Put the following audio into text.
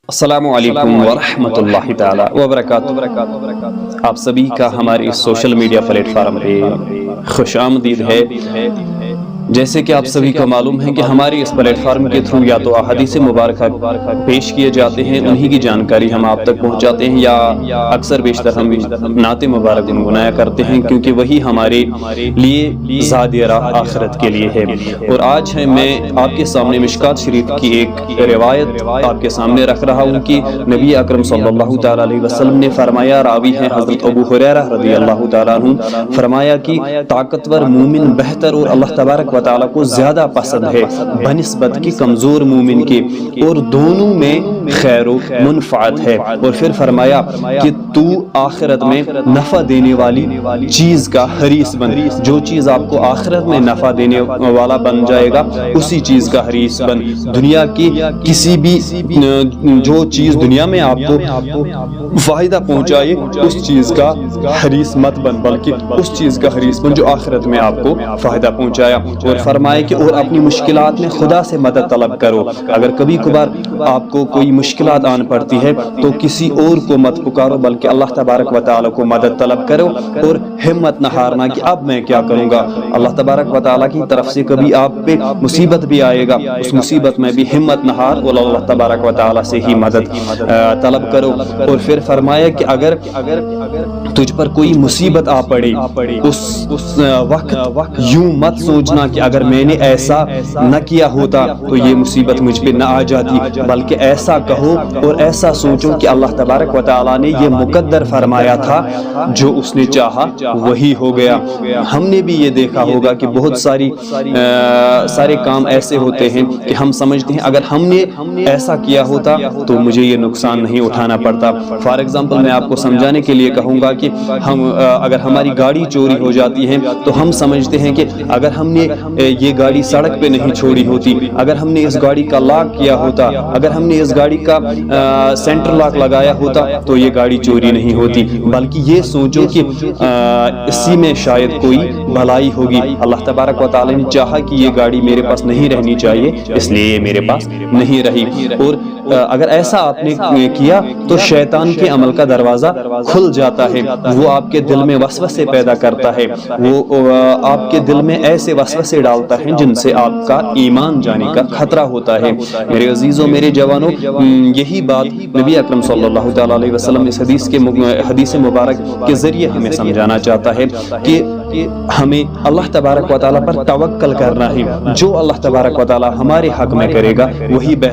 السلام علیکم ورحمۃ اللہ تعالی وبرکاتہ۔ آپ سبھی کا ہمارے اس سوشل میڈیا پلیٹ فارم پہ خوش آمدید ہے۔ جیسے کہ آپ سبھی کو معلوم ہے کہ ہماری اس پلیٹ فارم کے تھرو یا تو احادیث مبارکہ پیش کیے جاتے ہیں، انہی کی جانکاری ہم آپ تک پہنچاتے ہیں، یا اکثر بیشتر ہم نعت مبارک گنگنایا کرتے ہیں، کیونکہ وہی ہمارے لیے زاد راہ آخرت کے لیے ہے۔ اور آج میں آپ کے سامنے مشکات شریف کی ایک روایت آپ کے سامنے رکھ رہا ہوں کہ نبی اکرم صلی اللہ تعالیٰ علیہ وسلم نے فرمایا، راوی ہیں حضرت ابو ہریرہ رضی اللہ تعالیٰ عنہ، فرمایا کہ طاقتور مومن بہتر اور اللہ تبارک و تعالیٰ کو زیادہ پسند ہے بنسبت کی کمزور مومن کے، اور دونوں میں خیر و منفعت ہے۔ اور پھر فرمایا کہ تو آخرت میں نفع دینے والی چیز کا حریص بن، جو چیز آپ کو آخرت میں نفع دینے والا بن جائے گا اسی چیز کا حریص بن۔ دنیا کی کسی بھی جو چیز دنیا میں آپ کو فائدہ پہنچائے اس چیز کا حریص مت بن، بلکہ اس چیز کا حریص بن جو آخرت میں آپ کو فائدہ پہنچایا۔ اور فرمائے کہ اور اپنی مشکلات میں خدا سے مدد طلب کرو۔ اگر کبھی کبھار آپ کو کوئی مشکلات آن پڑتی ہے تو کسی اور کو مت پکارو، بلکہ اللہ تبارک و تعالیٰ کو مدد طلب کرو، اور ہمت نہ ہارنا کہ اب میں کیا کروں گا۔ اللہ تبارک و تعالیٰ کی طرف سے کبھی آپ پہ مصیبت بھی آئے گا، اس مصیبت میں بھی ہمت نہ ہار اور اللہ تبارک و تعالیٰ سے ہی مدد طلب کرو۔ اور پھر فرمایا کہ اگر تجھ پر کوئی مصیبت آ پڑے اس وقت یوں مت سوچنا کہ اگر میں نے ایسا نہ کیا ہوتا تو یہ مصیبت مجھ پہ نہ آ جاتی، بلکہ ایسا کہو اور ایسا سوچو کہ اللہ تبارک و تعالیٰ نے یہ مقدر فرمایا تھا، جو اس نے چاہا وہی ہو گیا۔ ہم نے بھی یہ دیکھا ہوگا کہ بہت سارے کام ایسے ہوتے ہیں کہ ہم سمجھتے ہیں اگر ہم نے ایسا کیا ہوتا تو مجھے یہ نقصان نہیں اٹھانا پڑتا۔ فار ایگزامپل میں آپ کو سمجھانے کے لیے کہوں گا کہ اگر ہماری گاڑی چوری ہو جاتی ہے تو ہم سمجھتے ہیں کہ اگر ہم نے یہ گاڑی سڑک پہ نہیں چھوڑی ہوتی، اگر ہم نے اس گاڑی کا لاک کیا ہوتا، اگر ہم نے اس گاڑی کا سینٹر لاک لگایا ہوتا تو یہ گاڑی چوری نہیں ہوتی، بلکہ یہ سوچو کہ اسی میں شاید کوئی بھلائی ہوگی۔ اللہ تبارک و تعالی نے چاہا کہ یہ گاڑی میرے پاس نہیں رہنی چاہیے، اس لیے یہ میرے پاس نہیں رہی۔ اور اگر ایسا آپ نے کیا تو شیطان کے عمل کا دروازہ کھل جاتا ہے، وہ آپ کے دل میں وسوسے پیدا کرتا ہے، وہ آپ کے دل میں ایسے وسوسے ڈالتا ہے جن سے آپ کا ایمان جانے کا خطرہ ہوتا ہے۔ میرے عزیزوں، میرے جوانوں، یہی بات نبی اکرم صلی اللہ تعالیٰ علیہ وسلم اس حدیث مبارک کے ذریعے ہمیں سمجھانا چاہتا ہے کہ ہمیں اللہ تبارک و تعالیٰ پر توکل کرنا ہے۔ جو اللہ تبارک و تعالیٰ ہمارے حق میں کرے گا وہی بہتر